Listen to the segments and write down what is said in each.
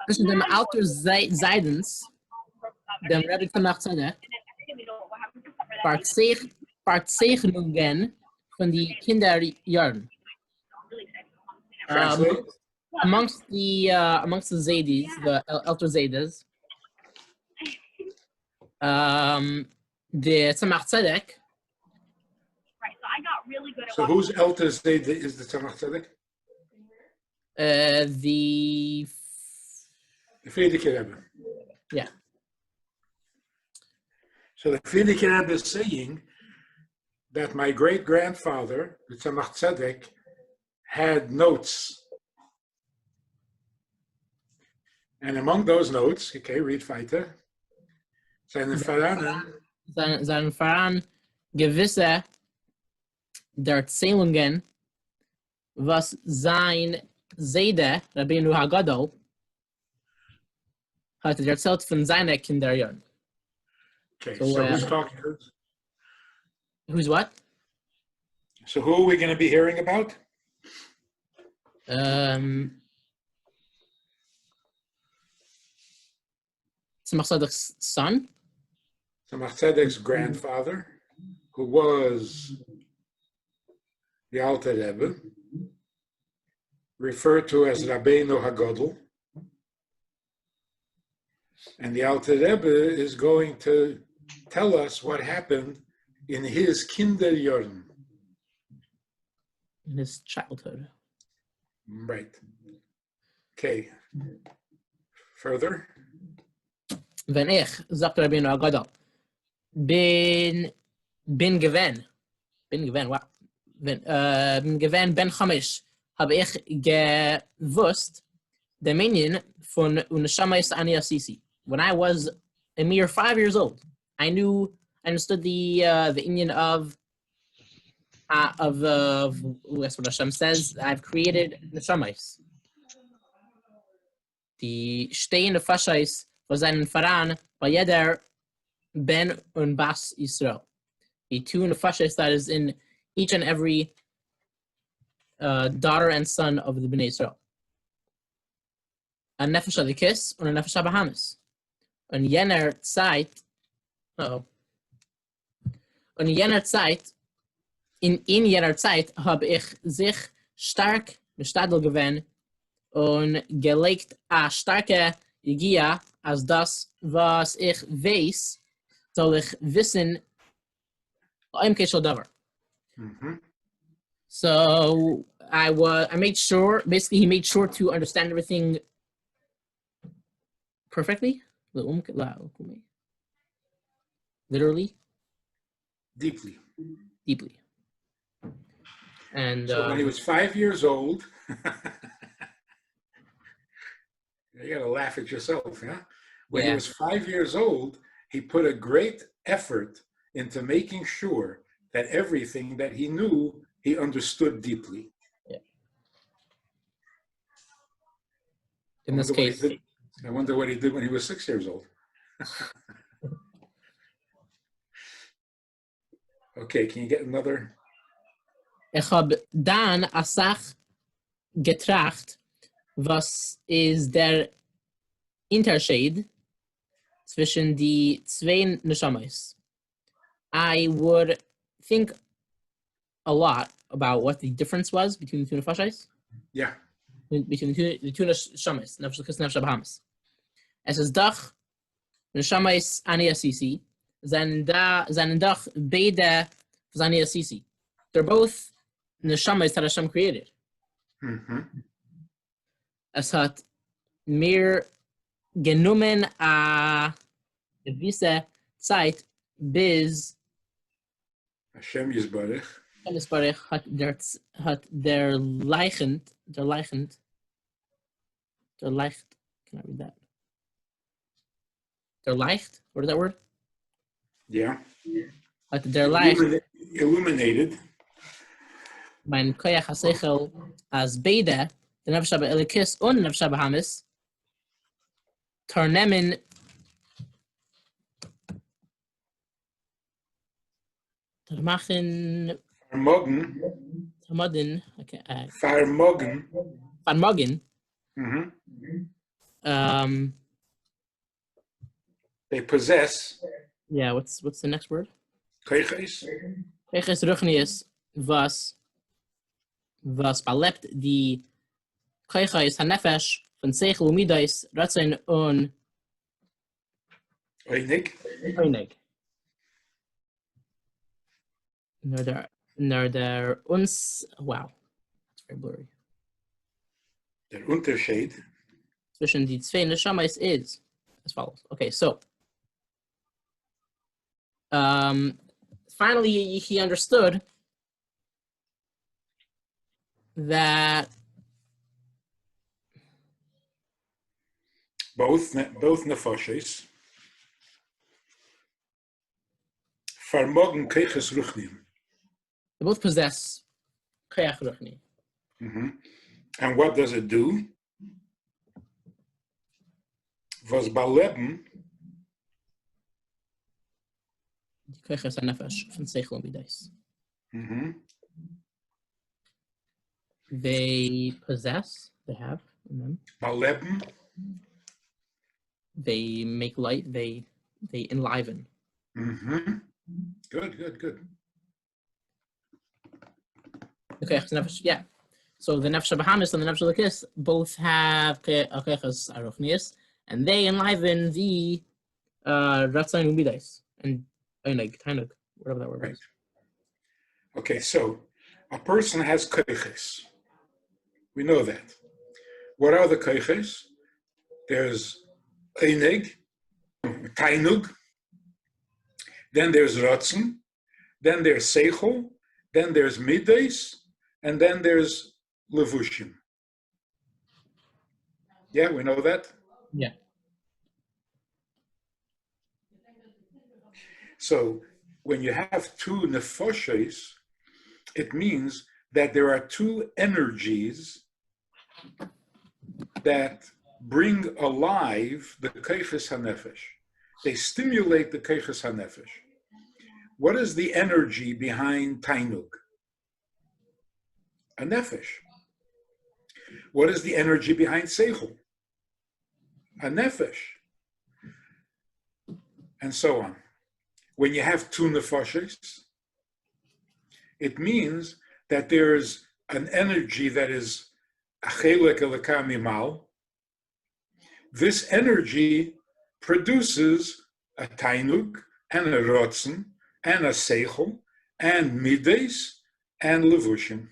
zwischen dem Alter Seidens, dem Rebbe gemacht Tzedek, Verzeichnungen von die Kinderjahren. Translate. Amongst the Zaydis, the elder Zaydas, the Tzemach Tzedek. Right, so I got really good at So whose elder Zayd is the Tzemach Tzedek? The Frierdiker Rebbe. Yeah. So the Frierdiker Rebbe is saying that my great-grandfather, the Tzemach Tzedek, had notes. And among those notes, okay, read weiter, seine Voran gewisse der Erzählungen, was sein Seide, Rabbeinu Hagadol, hat erzählt von seinen Kinderjahren. Okay, so who's talking? Who's what? So who are we going to be hearing about? Tzemach Tzedek's son. Tzemach Tzedek's grandfather, who was the Alter Rebbe, referred to as Rabbeinu Hagadol. And the Alter Rebbe is going to tell us what happened in his Kinderjahren. In his childhood. Right. Okay. Further. Wenn ich, sagt Rabbeinu Hagadol, bin gewesen, ben Chamish, habe ich gewusst, der Minion von Uneshamayis Ani Asisi. When I was a mere 5 years old, I understood the Indian of that's what Hashem says. I've created Neshamayis. Die stehende Fashais for seinen Faran by jeder Ben und Bas Yisrael. The two nefashos that is in each and every daughter and son of the Bnei Yisrael. A nefesh adikis und a nefesh abahamis. Und jener Zeit, und jener Zeit, in jener Zeit habe ich sich stark bestadel gewesen und gelegt a starke Igia, als das, was ich weiß, soll ich wissen, So I made sure, basically he made sure to understand everything perfectly. Literally. Deeply. And so when he was 5 years old, you gotta laugh at yourself, yeah? When he was 5 years old, he put a great effort into making sure that everything that he knew, he understood deeply. Yeah. In this case, I wonder what he did when he was 6 years old. Okay, can you get another? Ich hab dann a Sach getracht, was ist der Unterschied zwischen die zwei Neshamayis. I would think a lot about what the difference was between the two nefashos. Yeah. Between the two neshamayis, nefesh l'kis, nefesh abahamis. Es ist doch neshamayis ani asisi, seinen doch beide ani asisi. They're both neshamayis that Hashem created. Es hat mir genommen a gewisse Zeit bis Hashem Yisbarech hat der Leichend, can I read that? Der Leicht, what is that word? Yeah. Hat der Leicht illuminated mein Koyach HaSeichel as beide, the Nefesh HaBe'elikis und Nefesh HaBahamis, Tarnemin Tarmachin Vermogen. okay. Vermogen. Vermogen. They possess. Yeah, what's the next word? Koiches. Koiches ruchnius was belebt die Koiches hanefesh von Seichel Umidas Ratzon und Einig. Einig. Nur der uns, wow, it's very blurry. Der Unterschied. Zwischen die zwei Neshamas is as follows. Okay, so finally he understood that both nefoshes vermogen Koiches ruchnium. they both possess Koyach Ruchni. And what does it do? Was baleben Koyches hanefesh von Seichel Umidas. They possess, they have in them. baleben. They make light, they enliven. Good. Okay, yeah. So the Nefesh Bahamis and the Nefesh Lakis both have Koyches Aruchnius, and they enliven the Ratzon Umidas and Einig, Tainug, whatever that word is. Okay, so a person has koiches. We know that. What are the koiches? There's einig, tainug, then there's ratzon, then there's seichel, then there's midas, and then there's levushim. Yeah, we know that? Yeah. So when you have two nefoshes, it means that there are two energies that bring alive the koiches hanefesh. They stimulate the koiches hanefesh. What is the energy behind tainug? A nefesh. What is the energy behind seichel? A nefesh. And so on. When you have two nefoshes, it means that there's an energy that is achelek elokah mimal. This energy produces a tainug and a rotzen and a seichel and mides and levushim.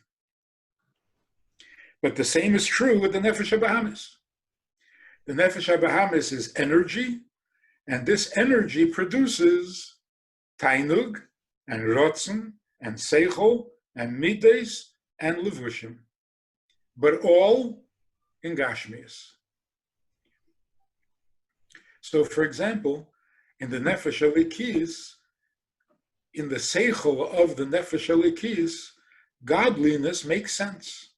But the same is true with the nefesh habahamis. The nefesh habahamis is energy, and this energy produces tainug and rotzen and seichel and mides and levushim, but all in gashmias. So, for example, in the nefesh elikis, in the seichel of the nefesh elikis, godliness makes sense,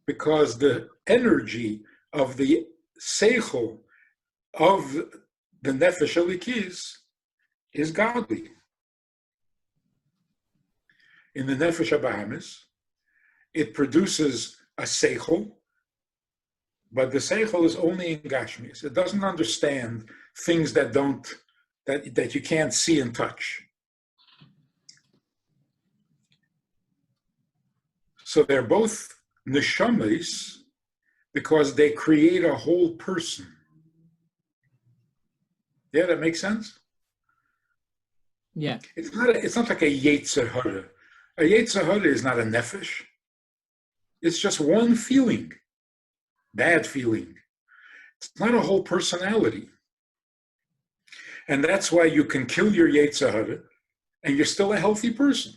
because the energy of the seichel of the nefesh elikis is godly. In the nefesh habahamis, it produces a seichel, but the seichel is only in gashmis. It doesn't understand things that you can't see and touch. So they're both neshamas because they create a whole person. Yeah, that makes sense? Yeah. It's not like a yetzer hara. A yetzer hara is not a nefesh. It's just one feeling, bad feeling. It's not a whole personality. And that's why you can kill your yetzer hara and you're still a healthy person.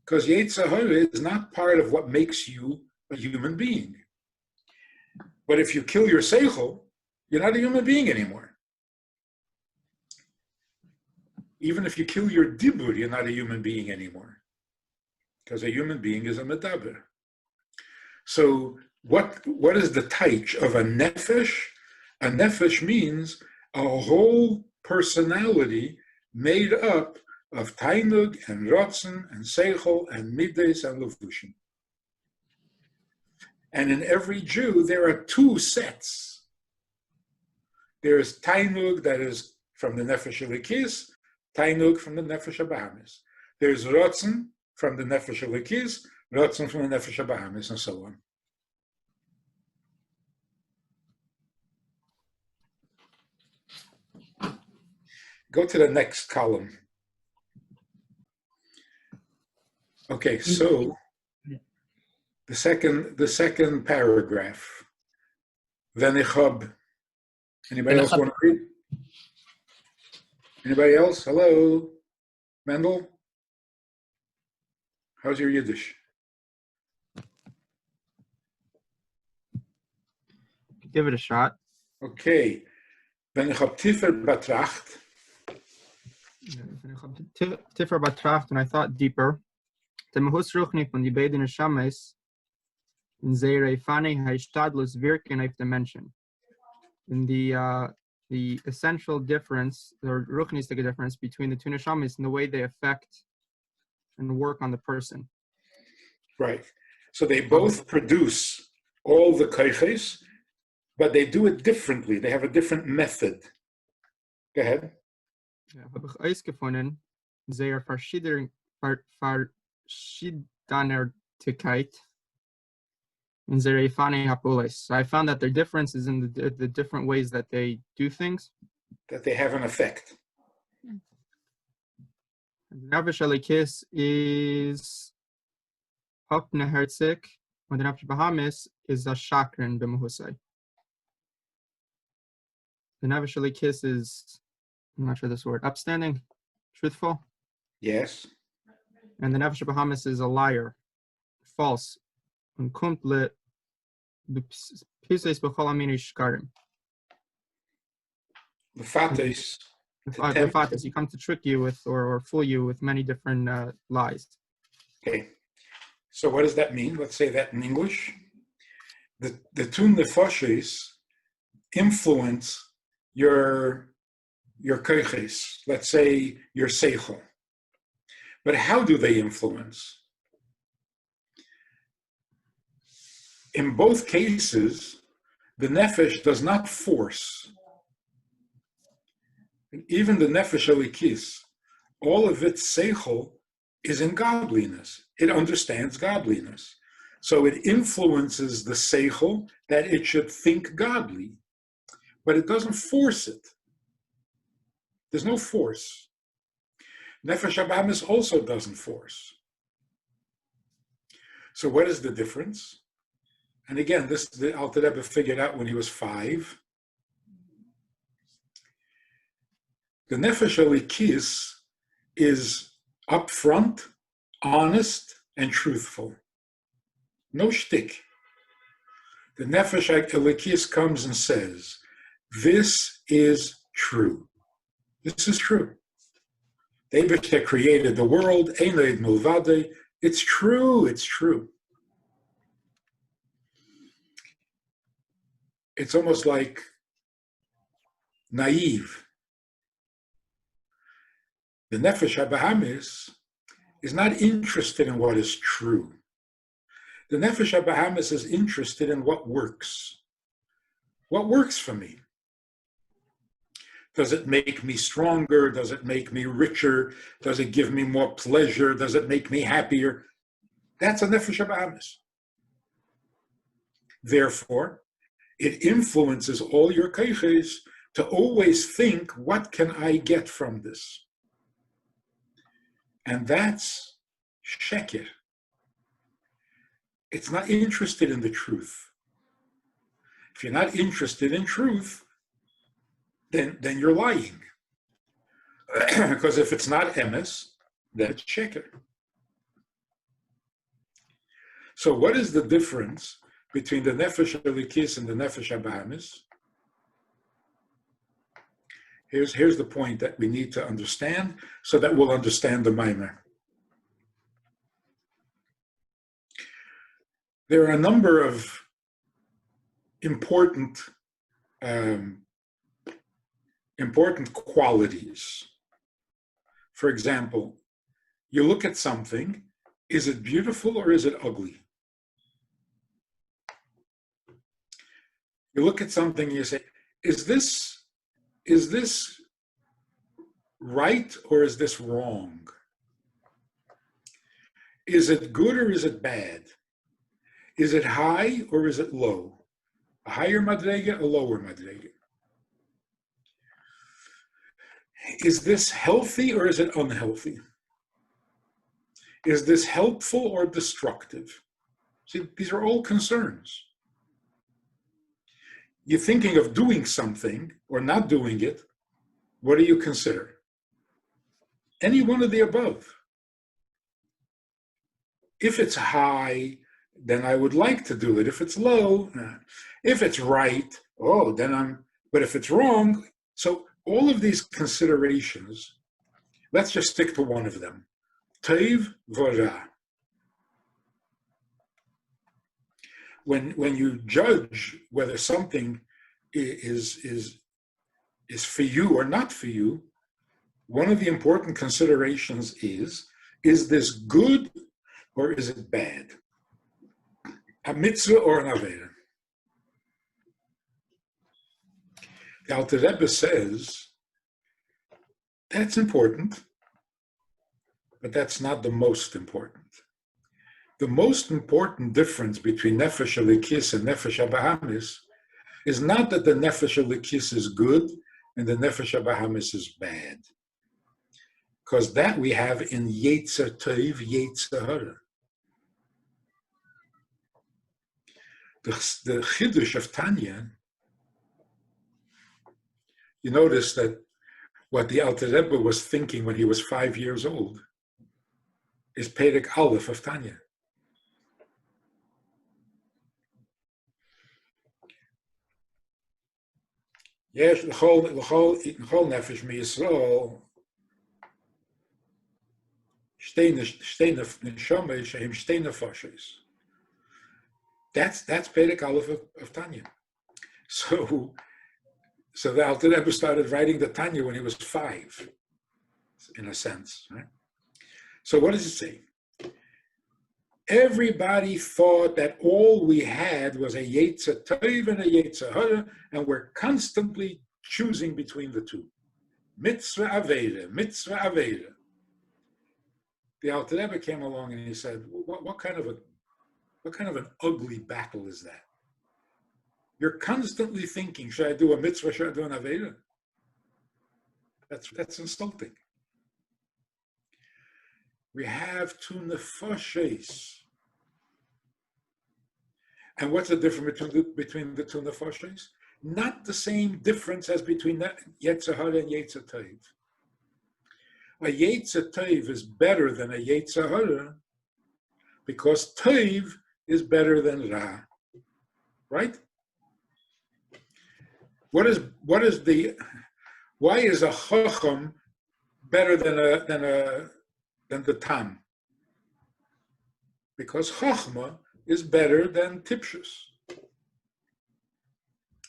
Because yetzer hara is not part of what makes you a human being. But if you kill your seichel, you're not a human being anymore. Even if you kill your dibur, you're not a human being anymore. Because a human being is a medaber. So what is the taich of a nefesh? A nefesh means a whole personality made up of tainug and rotzen and seichel and mides and levushim. And in every Jew, there are two sets. There's Tainug that is from the Nefesh Elikis, Tainug from the Nefesh Bahamis. There's Rotzen from the Nefesh Elikis, Rotzen from the Nefesh Bahamis, and so on. Go to the next column. Okay, so the second paragraph. Venichab. Anybody else want to read? Anybody else? Hello, Mendel. How's your Yiddish? Give it a shot. Okay. Venichab tifer batracht. Tiffer betracht, and I thought deeper. The Mahus Ruchni von die beiden Neshames in Zeire Fani Haishtadlus wirken auf dimension. In the essential difference, or Ruchnistic difference between the two Neshames and the way they affect and work on the person. Right. So they both produce all the koiches, but they do it differently. They have a different method. Go ahead. Ja, habe ich ausgefunden, sehr Verschiedenertigkeit in sehr Fani Hapulis. So I found that their difference is in the different ways that they do things. That they have an effect. The Nefesh Elikis is Hopne Herzig, and the Nefesh Bahamis is a Chakran B'Mahusai. The Nefesh Elikis is, I'm not sure this word, upstanding, truthful. Yes. And the Nefesh Bahamis is a liar, false. And kumple pises b'chol amini shkarim. The fatis. The fatis, he comes to trick you with or fool you with many different lies. Okay. So what does that mean? Let's say that in English. The two nefashis influence your koiches, let's say your seichel. But how do they influence? In both cases, the nefesh does not force. Even the nefesh elikis, all of its seichel is in godliness. It understands godliness. So it influences the seichel that it should think godly, but it doesn't force it. There's no force. Nefesh Abamis also doesn't force. So what is the difference? And again, this the Alter Rebbe figured out when he was 5. The Nefesh Elikis is upfront, honest, and truthful. No shtick. The Nefesh Elikis comes and says, this is true. This is true. The Eibishter created the world, Einoid Milvade. It's true, it's true. It's almost like naive. The Nefesh HaBahamis is not interested in what is true. The Nefesh HaBahamis is interested in what works. What works for me? Does it make me stronger? Does it make me richer? Does it give me more pleasure? Does it make me happier? That's a Nefesh HaBahamis. Therefore, it influences all your keiches to always think, what can I get from this? And that's sheker. It's not interested in the truth. If you're not interested in truth, then you're lying. Because if it's not emes, then it's sheker. So what is the difference between the Nefesh Elikis and the Nefesh HaBahamis? Here's the point that we need to understand so that we'll understand the maamer. There are a number of important qualities. For example, you look at something, is it beautiful or is it ugly? You look at something and you say, is this right or is this wrong? Is it good or is it bad? Is it high or is it low? A higher madrega, a lower madrega? Is this healthy or is it unhealthy? Is this helpful or destructive? See, these are all concerns. You're thinking of doing something or not doing it. What do you consider? Any one of the above. If it's high, then I would like to do it. If it's low, nah. If it's right, oh, but if it's wrong, so all of these considerations, let's just stick to one of them. Teiv v'ra. When you judge whether something is for you or not for you, one of the important considerations is this good or is it bad? A mitzvah or an avera? The Alter Rebbe says that's important, but that's not the most important. The most important difference between nefesh elikis and nefesh abahamis is not that the nefesh elikis is good and the nefesh abahamis is bad, because that we have in yetzer tov, yetzer hara. The Chiddush of Tanya, you notice that what the Alter Rebbe was thinking when he was 5 years old is Perek Aleph of Tanya. Yes, l'chol nefesh miYisrael shtei neshama shehem shtei nefashos. That's Perek Aleph of Tanya. So the Alter Rebbe started writing the Tanya when he was 5, in a sense, right? So what does it say? Everybody thought that all we had was a yetzer tov and a yetzer hara, and we're constantly choosing between the two. Mitzvah avera, mitzvah avera. The Alter Rebbe came along and he said, what kind of an ugly battle is that? You're constantly thinking, should I do a mitzvah, should I do an avera? That's insulting. We have two nefashos. And what's the difference between the two nefashos? Not the same difference as between yetzer hara and yetzer tov. A yetzer tov is better than a yetzer hara because tov is better than ra, right? Why is a chacham better than the tam? Because chachma is better than tipshus.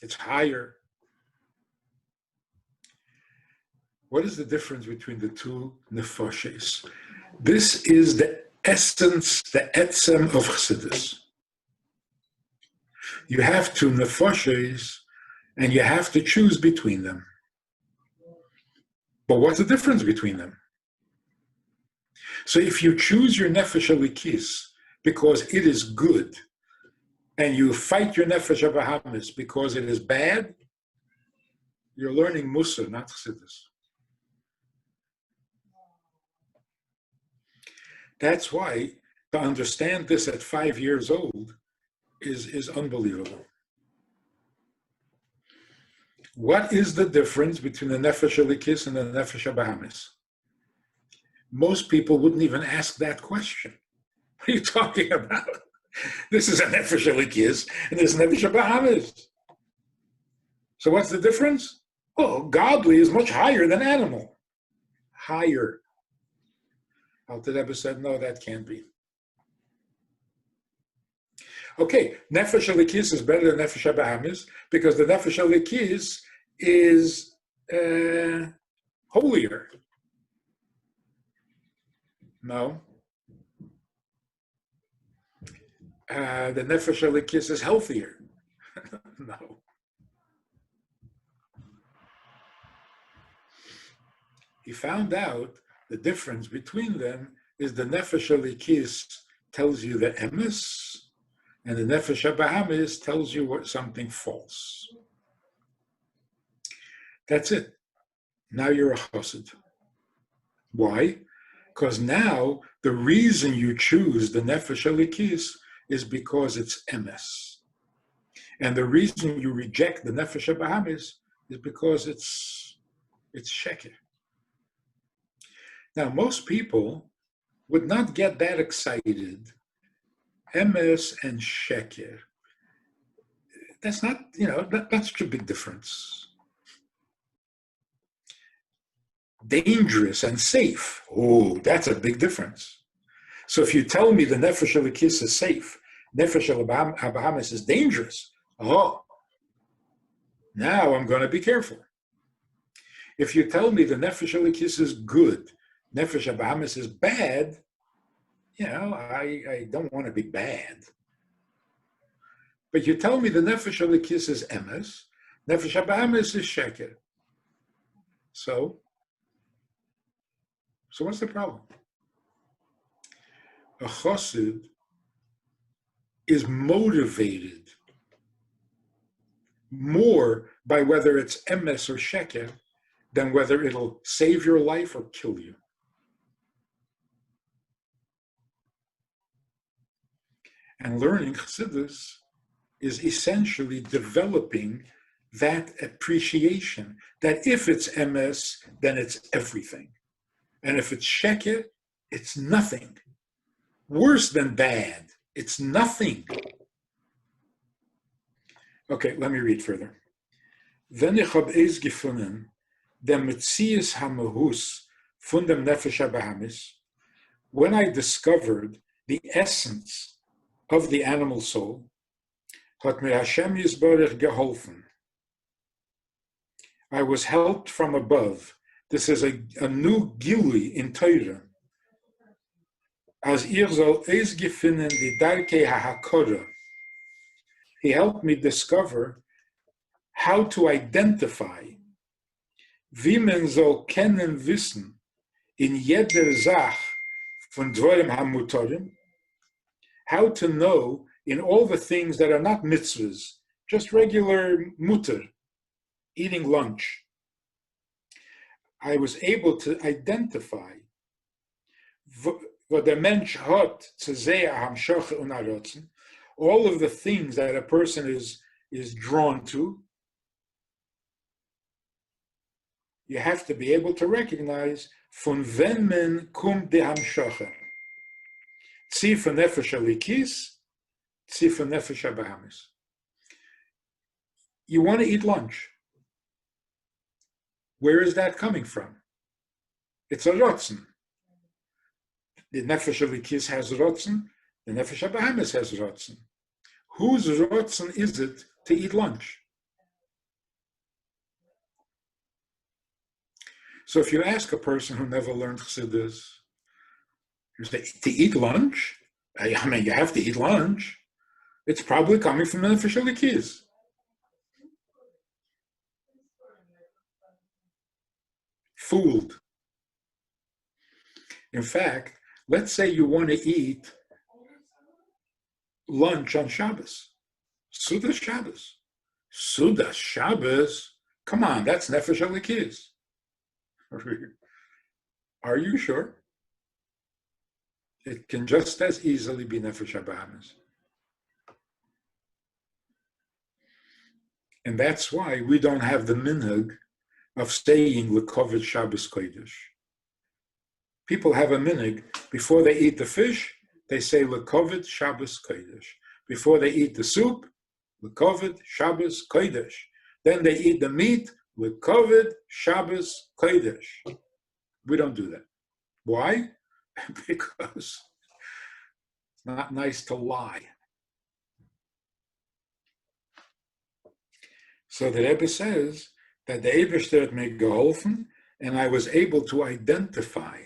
It's higher. What is the difference between the two nefashos? This is the essence, the etzem of Chassidus. You have two nefashos, and you have to choose between them. But what's the difference between them? So if you choose your nefesh elikis because it is good, and you fight your nefesh abahamis because it is bad, you're learning Musa, not Chassidus. That's why to understand this at 5 years old is unbelievable. What is the difference between the nefesh elikis and the nefesh abahamis? Most people wouldn't even ask that question. What are you talking about? This is a nefesh elikis and this is nefesh abahamis. So what's the difference? Oh, godly is much higher than animal. Higher. Alter Rebbe said, no, that can't be. Okay, nefesh elikis is better than nefesh abahamis because the nefesh elikis is holier. No. The nefesh elikis is healthier. No. he found out the difference between them is the nefesh elikis tells you the emes, and the nefesh habahamis tells you what something false. That's it. Now you're a chassid. Why? Because now the reason you choose the nefesh elikis is because it's emes, and the reason you reject the nefesh habahamis is because it's sheker. Now, most people would not get that excited. Emes and sheker. That's not, that's such a big difference. Dangerous and safe. Oh, that's a big difference. So if you tell me the nefesh elikis is safe, nefesh habahamis is dangerous, oh, now I'm going to be careful. If you tell me the nefesh elikis is good, nefesh habahamis is bad, I don't want to be bad. But you tell me the nefesh elikis is emes, nefesh habahamis is sheker. So what's the problem? A chassid is motivated more by whether it's emes or sheker than whether it'll save your life or kill you. And learning chassidus is essentially developing that appreciation that if it's emes, then it's everything. And if it's sheker, it's nothing. Worse than bad, it's nothing. Okay, let me read further. Wenn ich hab es gefunden, der Metzias hamahus von dem Nefesh habahamis, when I discovered the essence of the animal soul, hat mir Hashem Yisborech geholfen. I was helped from above. This is a new gilui in Torah. As ihr soll es gefunden die Darkei ha'hakora. He helped me discover how to identify, wie man soll kennen wissen, in jeder Sach von Dvorim hamutorim, how to know in all the things that are not mitzvahs, just regular mutter, eating lunch. I was able to identify what der Mensch hat zu sehen hamshoche und arotzen, all of the things that a person is drawn to. You have to be able to recognize von wenn men kum de hamshoche. Tzi von nefesh elikis, tzi von nefesh habahamis. You want to eat lunch. Where is that coming from? It's a rotzen. The nefesh elikis has rotzen. The nefesh habahamis has rotzen. Whose rotzen is it to eat lunch? So if you ask a person who never learned chassidus, you say, to eat lunch? I mean, you have to eat lunch. It's probably coming from the nefesh elikis. Fooled. In fact, let's say you want to eat lunch on Shabbos. Sudas Shabbos. Sudas Shabbos? Come on, that's nefesh elikis. Are you sure? It can just as easily be nefesh habahamis. And that's why we don't have the minhag of saying lekovet Shabbos kodesh. People have a minhag, before they eat the fish, they say lekovet Shabbos kodesh. Before they eat the soup, lekovet Shabbos kodesh. Then they eat the meat, lekovet Shabbos kodesh. We don't do that. Why? Because it's not nice to lie. So the Rebbe says that the Eibishter had me geholfen, and I was able to identify,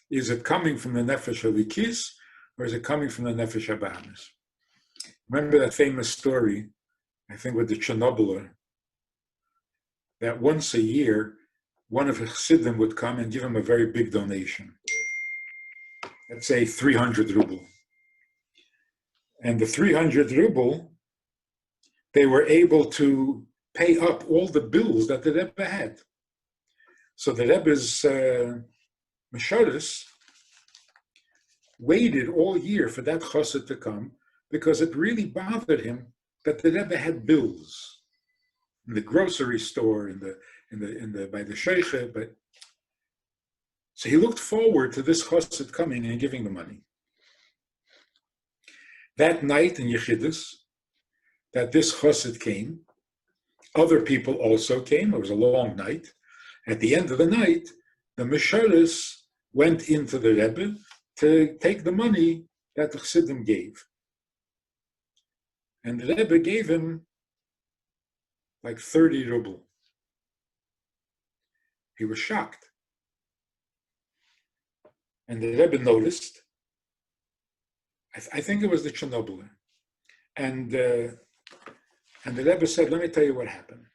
is it coming from the nefesh elikis, or is it coming from the nefesh habahamis? Remember that famous story, I think with the Chernobyler, that once a year, one of his chassidim would come and give him a very big donation. Let's say 300 ruble. And the 300 ruble, they were able to pay up all the bills that the Rebbe had. So the Rebbe's Mesharis waited all year for that chassid to come because it really bothered him that the Rebbe had bills in the grocery store, by the sheiche, but so he looked forward to this chassid coming and giving the money. That night in Yechidus, that this chassid came, other people also came. It was a long night. At the end of the night, the Mesharis went into the Rebbe to take the money that the chassidim gave. And the Rebbe gave him like 30 ruble. He was shocked. And the Rebbe noticed, I think it was the Chernobyler. And the Rebbe said, let me tell you what happened.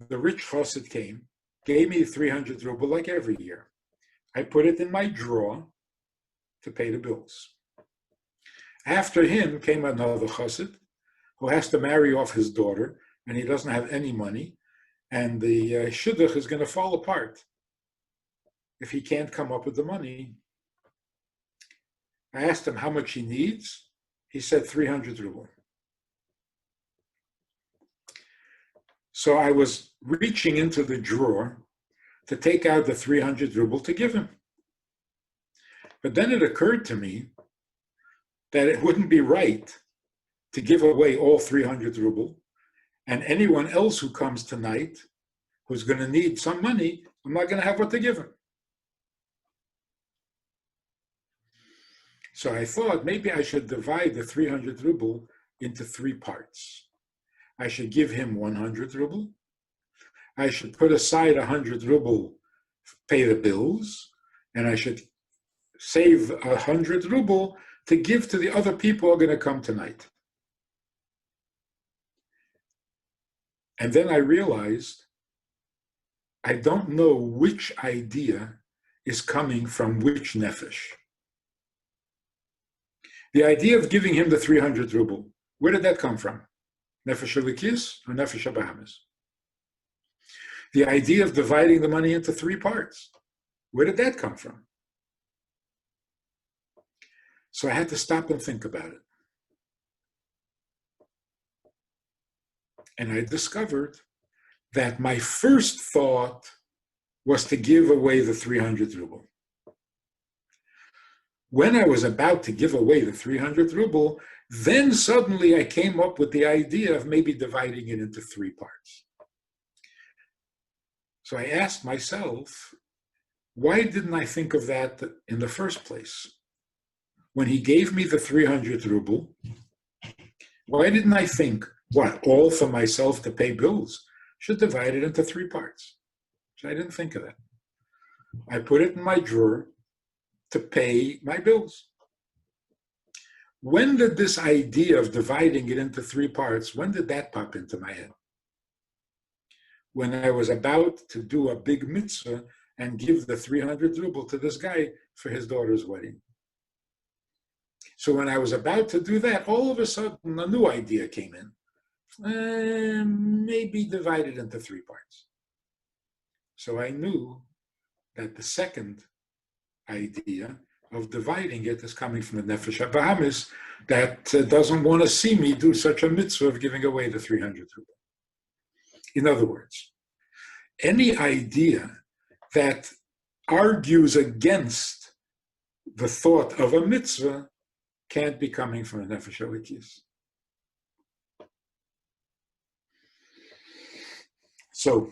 The rich chassid came, gave me 300 ruble like every year. I put it in my drawer to pay the bills. After him came another chassid who has to marry off his daughter, and he doesn't have any money, and the shidduch is going to fall apart if he can't come up with the money. I asked him how much he needs. He said 300 ruble. So I was reaching into the drawer to take out the 300 ruble to give him. But then it occurred to me that it wouldn't be right to give away all 300 ruble, and anyone else who comes tonight who's going to need some money, I'm not going to have what to give him. So I thought maybe I should divide the 300 ruble into 3 parts. I should give him 100 ruble. I should put aside 100 ruble, pay the bills, and I should save 100 ruble to give to the other people who are going to come tonight. And then I realized I don't know which idea is coming from which nefesh. The idea of giving him the 300 ruble, where did that come from? Nefesh Elikis or Nefesh Abahamis? The idea of dividing the money into 3 parts, where did that come from? So I had to stop and think about it. And I discovered that my first thought was to give away the 300 ruble. When I was about to give away the 300 ruble, then suddenly I came up with the idea of maybe dividing it into 3 parts. So I asked myself, why didn't I think of that in the first place? When he gave me the 300 ruble, why didn't I think, what, all for myself to pay bills? Should divide it into 3 parts. So I didn't think of that. I put it in my drawer to pay my bills. When did this idea of dividing it into 3 parts, when did that pop into my head? When I was about to do a big mitzvah and give the 300 ruble to this guy for his daughter's wedding. So when I was about to do that, all of a sudden a new idea came in. Maybe divide it into 3 parts. So I knew that the second idea of dividing it is coming from the Nefesh HaBahamis that doesn't want to see me do such a mitzvah of giving away the 300 ruble. In other words, any idea that argues against the thought of a mitzvah can't be coming from the Nefesh Elikis. So,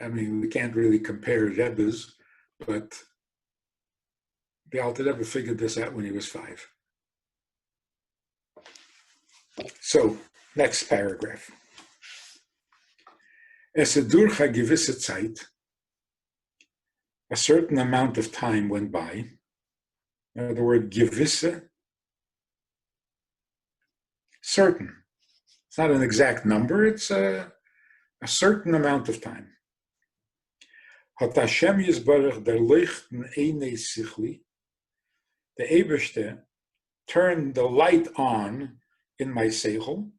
I mean, we can't really compare Rebbes, but the Alter Rebbe figured this out when he was 5. So, next paragraph. Es durch a gewisse Zeit, a certain amount of time went by. The word gewisse, certain. It's not an exact number, it's a certain amount of time. Hat Hashem Yisbarach der Leuchten Einei Sichli, the Eberste turned the light on in my seichel.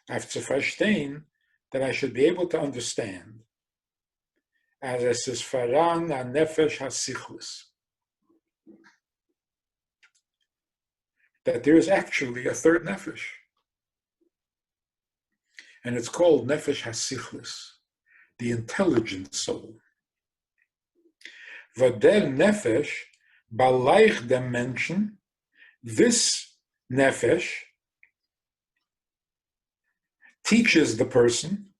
I have to verstehen that I should be able to understand as es is faran a nefesh hasichlis, that there is actually a third nefesh, and it's called nefesh hasichlis, the intelligent soul. Vader nefesh balaich dem Menschen, this nefesh teaches the person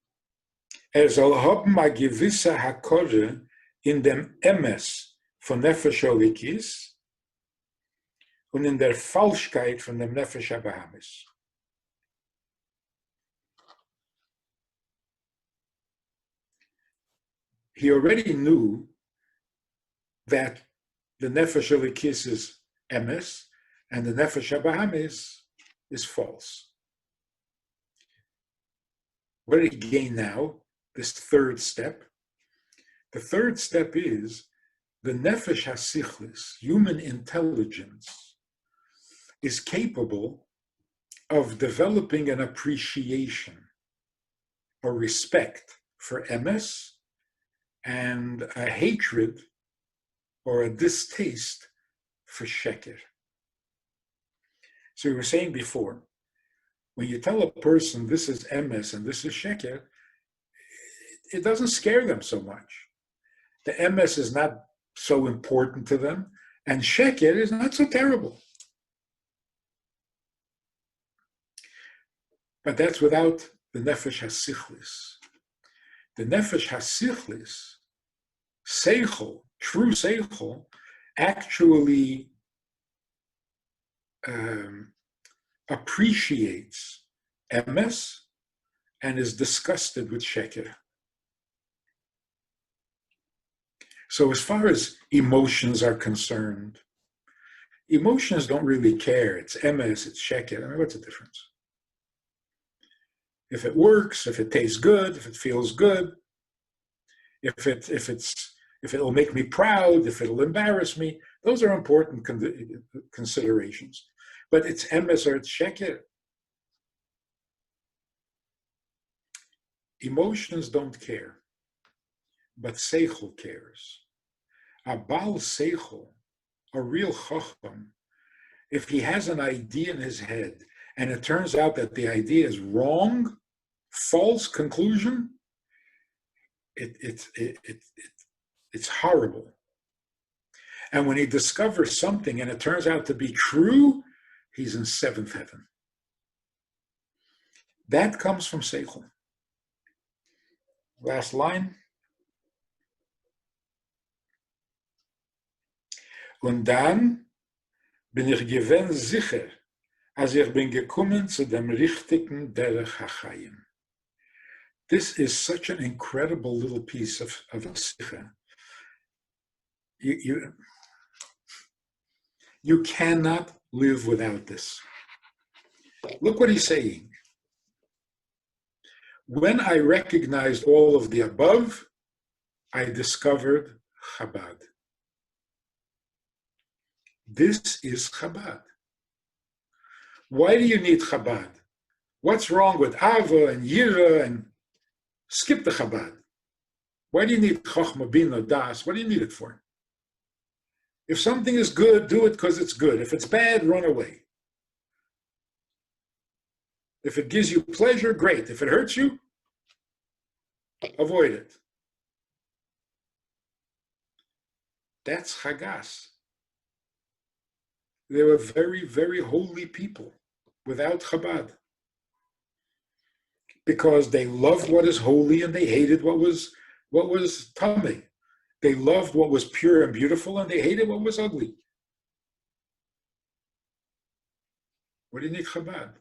soll haben a gewisse Hakore in dem Emes von Nefesh Olikis und in der Falschkeit von dem Nefesh Abahamis. He already knew that the Nefesh Olikis is Emes and the Nefesh Abahamis is false. What did he gain now? This third step. The third step is the nefesh hasichlis, human intelligence, is capable of developing an appreciation or respect for emes and a hatred or a distaste for sheker. So we were saying before, when you tell a person this is emes and this is sheker, it doesn't scare them so much. The emes is not so important to them, and sheker is not so terrible. But that's without the nefesh hasichlis. The nefesh hasichlis, seichel, true seichel, actually appreciates emes and is disgusted with sheker. So as far as emotions are concerned, emotions don't really care. It's emes, it's sheker. I mean, what's the difference? If it works, if it tastes good, if it feels good, if it'll make me proud, if it'll embarrass me, those are important considerations. But it's emes or it's sheker. Emotions don't care, but seichel cares. A Baal Seichel, a real Chacham, if he has an idea in his head and it turns out that the idea is wrong, false conclusion, it's horrible. And when he discovers something and it turns out to be true, he's in seventh heaven. That comes from Seichel. Last line. Und dann bin ich gewinn sicher, als ich bin gekommen zu dem richtigen Derech HaChaim. This is such an incredible little piece of a sicha. You cannot live without this. Look what he's saying. When I recognized all of the above, I discovered Chabad. This is Chabad. Why do you need Chabad? What's wrong with Ava and Yira and skip the Chabad? Why do you need Chochma, Bina, Das? What do you need it for? If something is good, do it because it's good. If it's bad, run away. If it gives you pleasure, great. If it hurts you, avoid it. That's Chagas. They were very, very holy people without Chabad. Because they loved what is holy and they hated what was tamei. They loved what was pure and beautiful and they hated what was ugly. What do you need Chabad?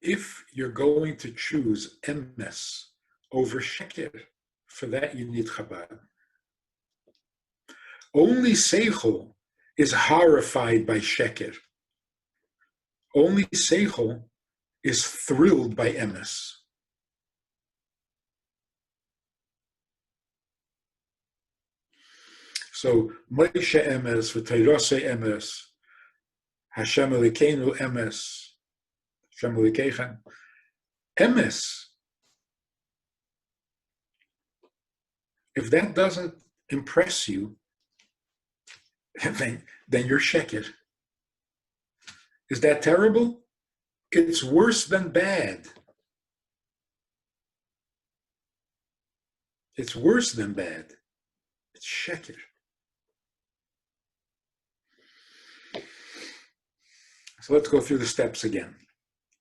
If you're going to choose emes over sheker, for that you need Chabad. Only Seichel is horrified by Sheker. Only Seichel is thrilled by Emes. So, Moshe Emes, V'Teirose Emes, Hashem Elokeinu Emes, Hashem Elokechem, Emes. If that doesn't impress you, then you're sheker. Is that terrible? It's worse than bad. It's worse than bad. It's sheker. So let's go through the steps again.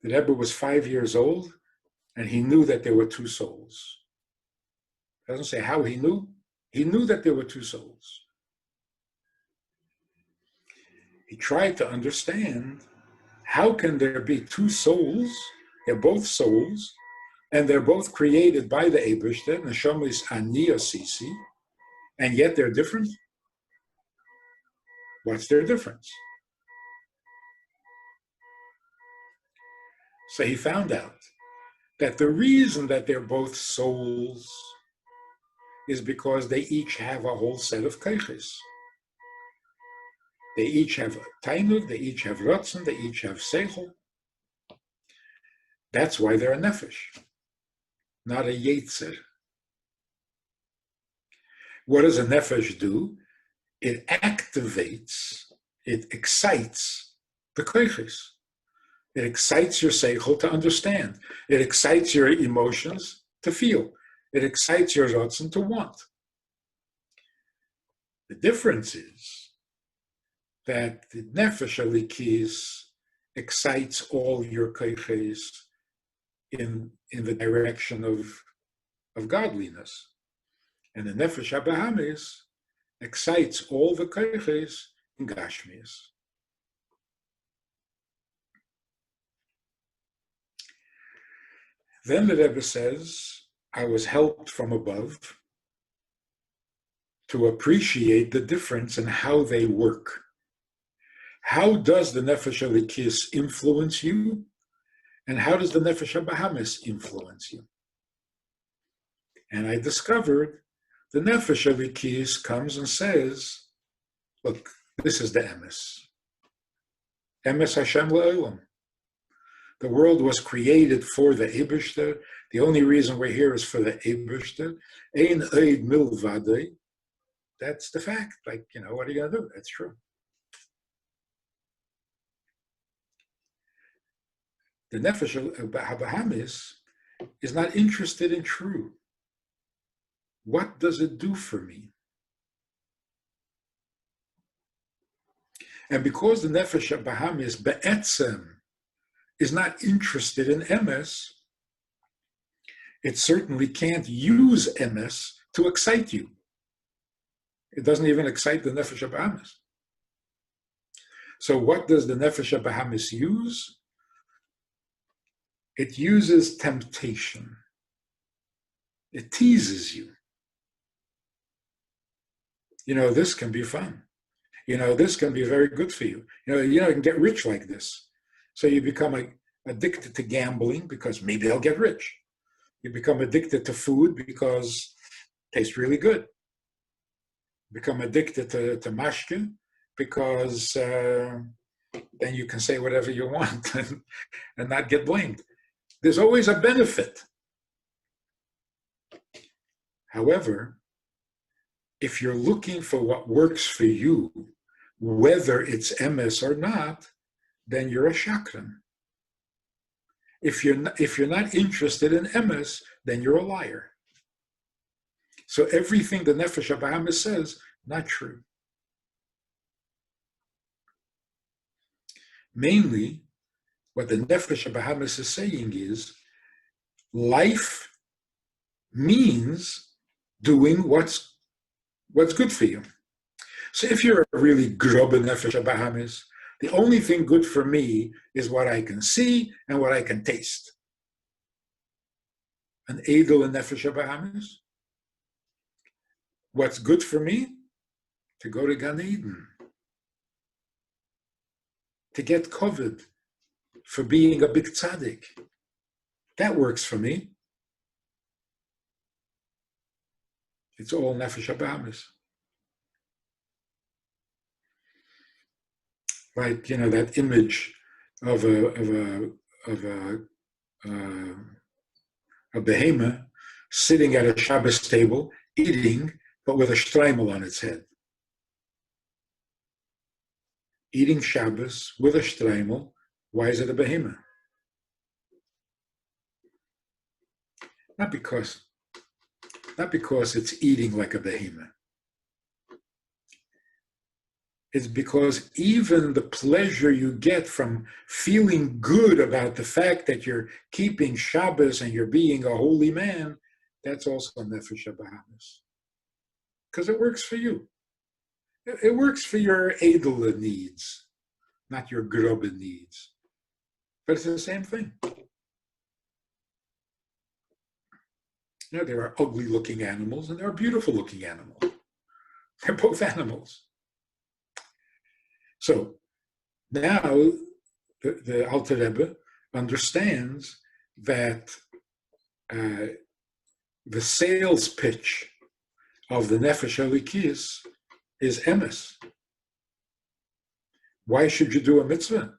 The Rebbe was 5 years old, and he knew that there were two souls. It doesn't say how he knew. He knew that there were two souls. He tried to understand, how can there be two souls? They're both souls, and they're both created by the Eibishter, Neshama is Ani Sisi, and yet they're different? What's their difference? So he found out that the reason that they're both souls is because they each have a whole set of keiches. They each have tainug, they each have rotzen, they each have seichel. That's why they're a nefesh, not a yetzer. What does a nefesh do? It activates, it excites the keiches. It excites your seichel to understand. It excites your emotions to feel. It excites your rotzen to want. The difference is that the nefesh alikis excites all your keiches in the direction of godliness. And the nefesh habahamis excites all the keiches in gashmias. Then the Rebbe says, I was helped from above to appreciate the difference in how they work. How does the Nefesh Elikis influence you? And how does the Nefesh HaBahamis influence you? And I discovered the Nefesh Elikis comes and says, look, this is the Emes. Emes Hashem La'olam. The world was created for the Eibishter. The only reason we're here is for the Eibishter. Ein oid milvadei. That's the fact. Like, what are you going to do? That's true. The Nefesh HaBahamis is not interested in true. What does it do for me? And because the Nefesh HaBahamis be'etzem is not interested in Emes, it certainly can't use Emes to excite you. It doesn't even excite the Nefesh HaBahamis. So what does the Nefesh HaBahamis use? It uses temptation. It teases you. This can be fun. This can be very good for you. You can get rich like this. So you become addicted to gambling because maybe I'll get rich. You become addicted to food because it tastes really good. You become addicted to mashke because then you can say whatever you want and not get blamed. There's always a benefit. However, if you're looking for what works for you, whether it's Emes or not, then you're a shakran. If you're not interested in Emes, then you're a liar. So everything the Nefesh HaBahamis says, not true. Mainly, what the Nefesh HaBahamis is saying is, life means doing what's good for you. So if you're a really grubbe Nefesh HaBahamis, the only thing good for me is what I can see and what I can taste. An edel and Nefesh HaBahamis. What's good for me to go to Gan Eden, to get covered for being a big tzaddik. That works for me. It's all nefesh habahamis. Like, that image of a behemoth sitting at a Shabbos table, eating, but with a shtreimel on its head. Eating Shabbos with a shtreimel. Why is it a behemoth? Not because it's eating like a behemoth. It's because even the pleasure you get from feeling good about the fact that you're keeping Shabbos and you're being a holy man, that's also nefesh habahamis. Because it works for you. It works for your edele needs, not your grobe needs. But it's the same thing. There are ugly-looking animals and there are beautiful-looking animals. They're both animals. So now the Alter Rebbe understands that the sales pitch of the Nefesh Elikis is emes. Why should you do a mitzvah?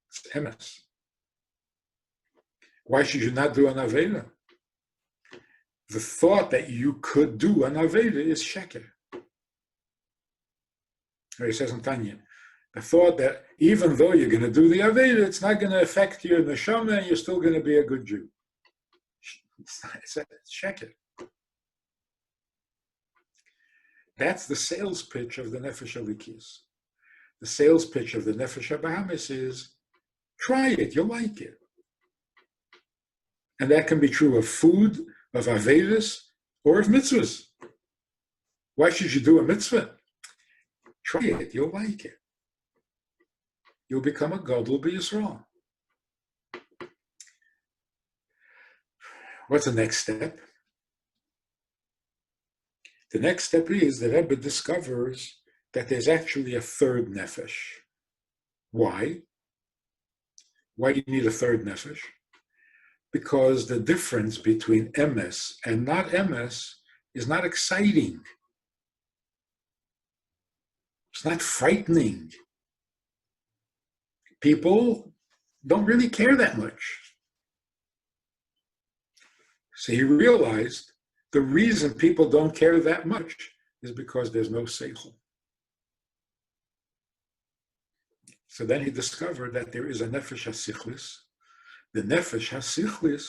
It's emes. Why should you not do an aveda? The thought that you could do an aveda is sheker. He says in Tanya, the thought that even though you're going to do the aveda, it's not going to affect your neshama and you're still going to be a good Jew. It's sheker. That's the sales pitch of the Nefesh Elikis. The sales pitch of the Nefesh habahamis is, try it, you'll like it. And that can be true of food, of avedas, or of mitzvahs. Why should you do a mitzvah? Try it, you'll like it. You'll become a gadol b'Yisrael. What's the next step? The next step is the Rebbe discovers that there's actually a third nefesh. Why? Why do you need a third nefesh? Because the difference between emes and not emes is not exciting. It's not frightening. People don't really care that much. So he realized the reason people don't care that much is because there's no seichel. So then he discovered that there is a nefesh hasichlis. The nefesh hasichlis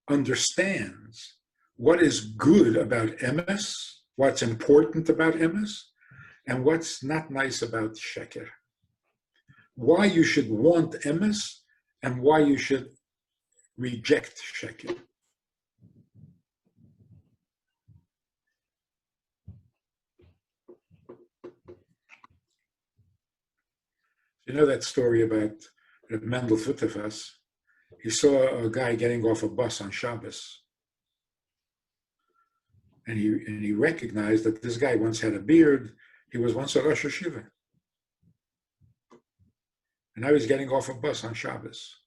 understands what is good about emes, what's important about emes, and what's not nice about sheker. Why you should want emes and why you should reject sheker. You know that story about Mendel Futerfas? He saw a guy getting off a bus on Shabbos. And he recognized that this guy once had a beard. He was once a Rosh Hashiva. And now he's getting off a bus on Shabbos.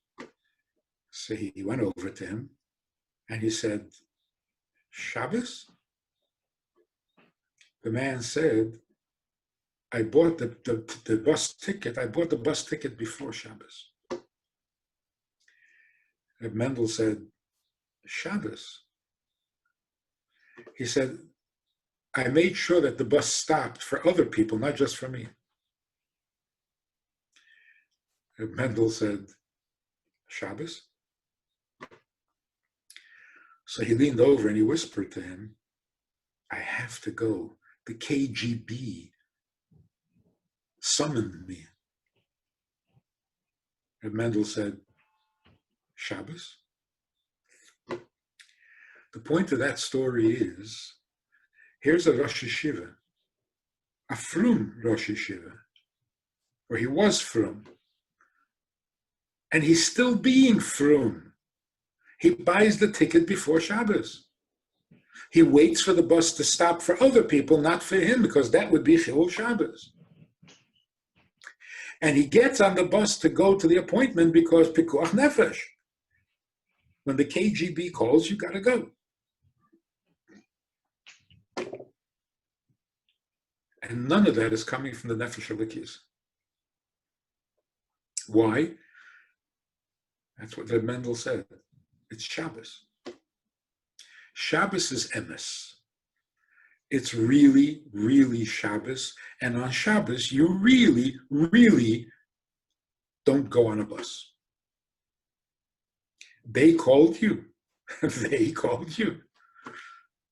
So he went over to him and he said, Shabbos? The man said, I bought the bus ticket. I bought the bus ticket before Shabbos. And Mendel said, Shabbos? He said, I made sure that the bus stopped for other people, not just for me. And Mendel said, Shabbos? So he leaned over and he whispered to him, I have to go. The KGB summoned me. And Mendel said, Shabbos? The point of that story is, here's a Rosh Hashiva, a frum Rosh Hashiva, or he was frum, and he's still being frum. He buys the ticket before Shabbos. He waits for the bus to stop for other people, not for him, because that would be Chilul Shabbos. And he gets on the bus to go to the appointment because Pikuach Nefesh. When the KGB calls, you got to go. And none of that is coming from the Nefesh Elikis. Why? That's what Reb Mendel said. It's Shabbos. Shabbos is emes. It's really, really Shabbos. And on Shabbos, you really, really don't go on a bus. They called you. They called you.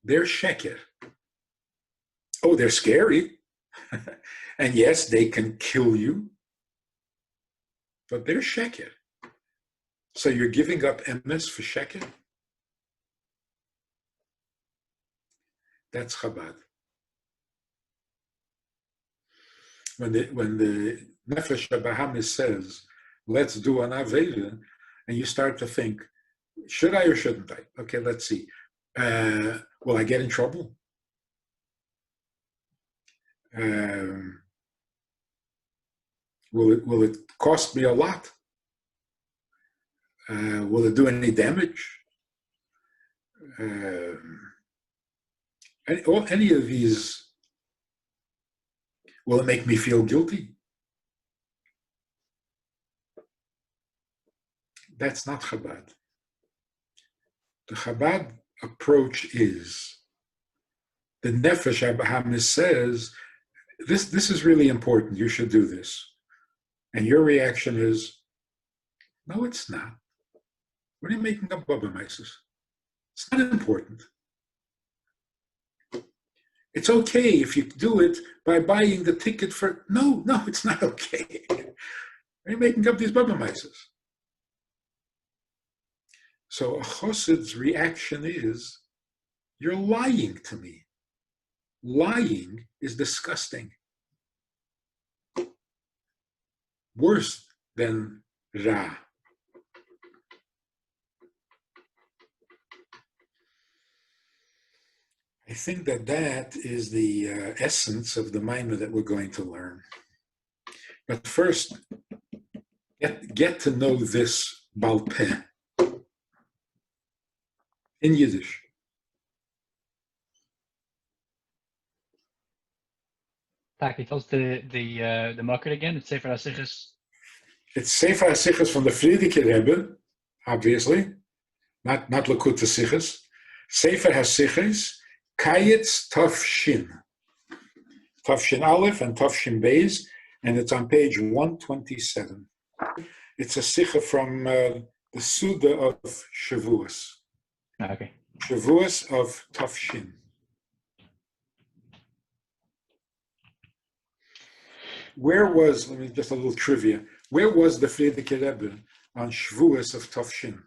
They're sheker. Oh, they're scary. And yes, they can kill you. But they're sheker. So you're giving up emes for sheker? That's Chabad. When the Nefesh HaBahamis says, let's do an Aveda, and you start to think, should I or shouldn't I? Okay, let's see. Will I get in trouble? Will it cost me a lot? Will it do any damage? Any of these, will it make me feel guilty? That's not Chabad. The Chabad approach is, the Nefesh HaBahamis says, this is really important, you should do this. And your reaction is, no, it's not. What are you making up Baba Mises? It's not important. It's okay if you do it by buying the ticket for, no, it's not okay. Are you making up these Baba Mises? So a Chosid's reaction is, you're lying to me. Lying is disgusting. Worse than Ra. I think that is the essence of the maamer that we're going to learn. But first, get to know this Baal Peh in Yiddish. Taki, tell us the market again. It's Sefer HaSichos. It's Sefer HaSichos from the Frierdiker Rebbe, obviously, not Lakut HaSichos. Sefer HaSichos, Kayetz Tafshin. Tafshin Aleph and Tafshin Beis, and it's on page 127. It's a Sicha from the Suda of Shavuos. Okay. Shavuos of Tafshin. Let me just a little trivia. Where was the Frierdiker Rebbe on Shavuos of Tafshin?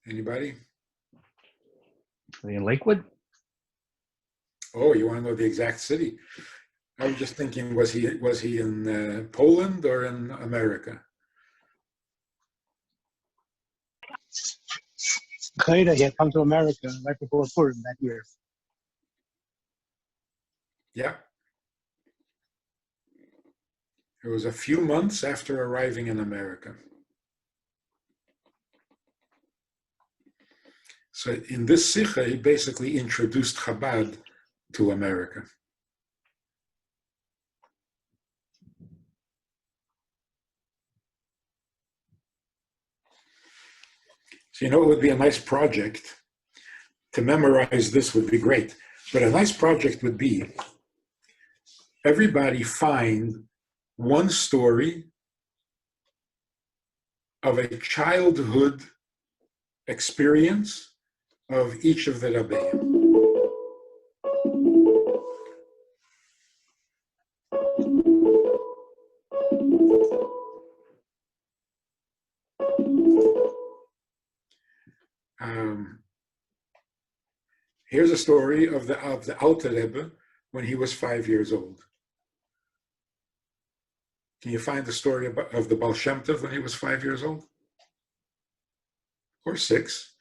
Anybody? Are they in Lakewood? Oh, you want to know the exact city? I was just thinking, was he in Poland or in America? He had come to America right before Purim that year. Yeah. It was a few months after arriving in America. So in this Sikha, he basically introduced Chabad to America. So it would be a nice project. To memorize this would be great. But a nice project would be, everybody find one story of a childhood experience of each of the Rabbeim. Here's a story of the Alter Rebbe when he was 5 years old. Can you find the story of the Baal Shem Tov when he was 5 years old? Or 6?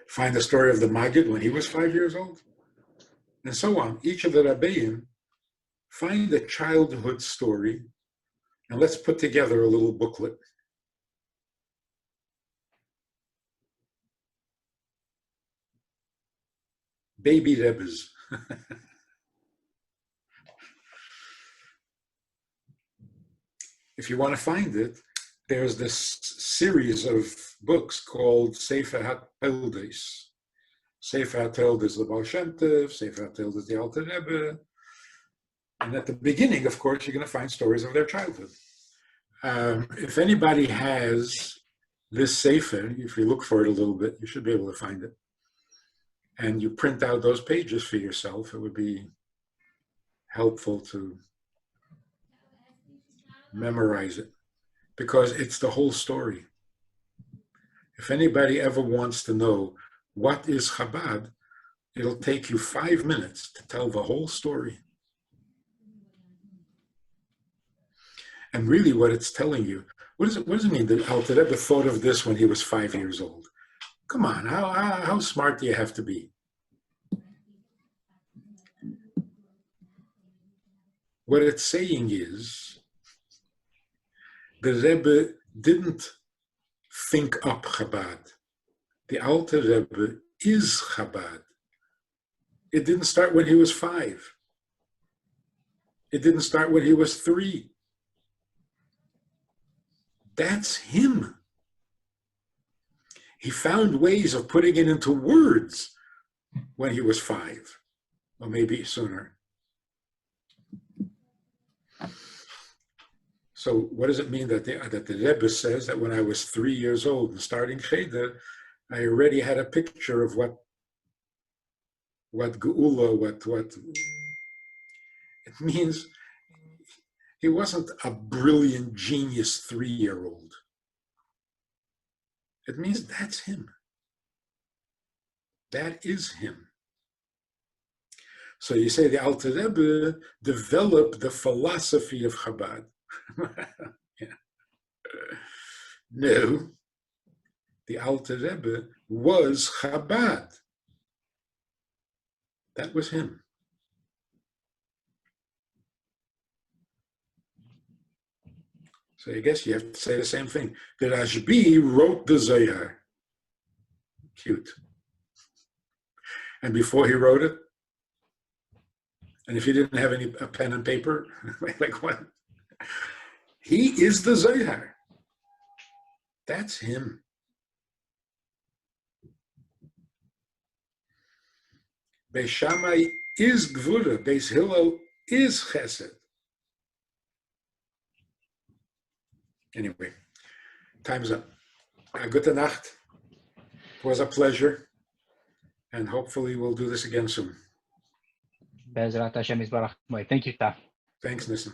Find the story of the Maggid when he was 5 years old? And so on. Each of the Rabbeim, find a childhood story, and let's put together a little booklet. Baby Rebbes. If you want to find it, there's this series of books called Sefer HaToldos. Sefer HaToldos is the Baal Shem Tov, Sefer HaToldos is the Alter Rebbe. And at the beginning, of course, you're going to find stories of their childhood. If anybody has this Sefer, if you look for it a little bit, you should be able to find it. And you print out those pages for yourself, it would be helpful to memorize it, because it's the whole story. If anybody ever wants to know what is Chabad, it'll take you 5 minutes to tell the whole story. And really what it's telling you, what does it mean that Alter Rebbe thought of this when he was 5 years old? Come on, how smart do you have to be? What it's saying is, the Rebbe didn't think up Chabad. The Alter Rebbe is Chabad. It didn't start when he was 5. It didn't start when he was 3. That's him. He found ways of putting it into words when he was 5, or maybe sooner. So what does it mean that the Rebbe says that when I was 3 years old and starting Cheder, I already had a picture of what Geula, what it means? He wasn't a brilliant genius 3-year-old. It means that's him. That is him. So you say the Alter Rebbe developed the philosophy of Chabad. Yeah. No, the Alter Rebbe was Chabad. That was him. So I guess you have to say the same thing. The Rashbi wrote the Zohar. Cute. And before he wrote it, and if he didn't have a pen and paper, like what? He is the Zohar. That's him. Beis Shammai is Gvura. Beis Hillel is Chesed. Anyway, time's up. Gute Nacht. It was a pleasure. And hopefully we'll do this again soon. Bezrat Hashem Yisbarach. Thank you, Ta. Thanks, Nissim.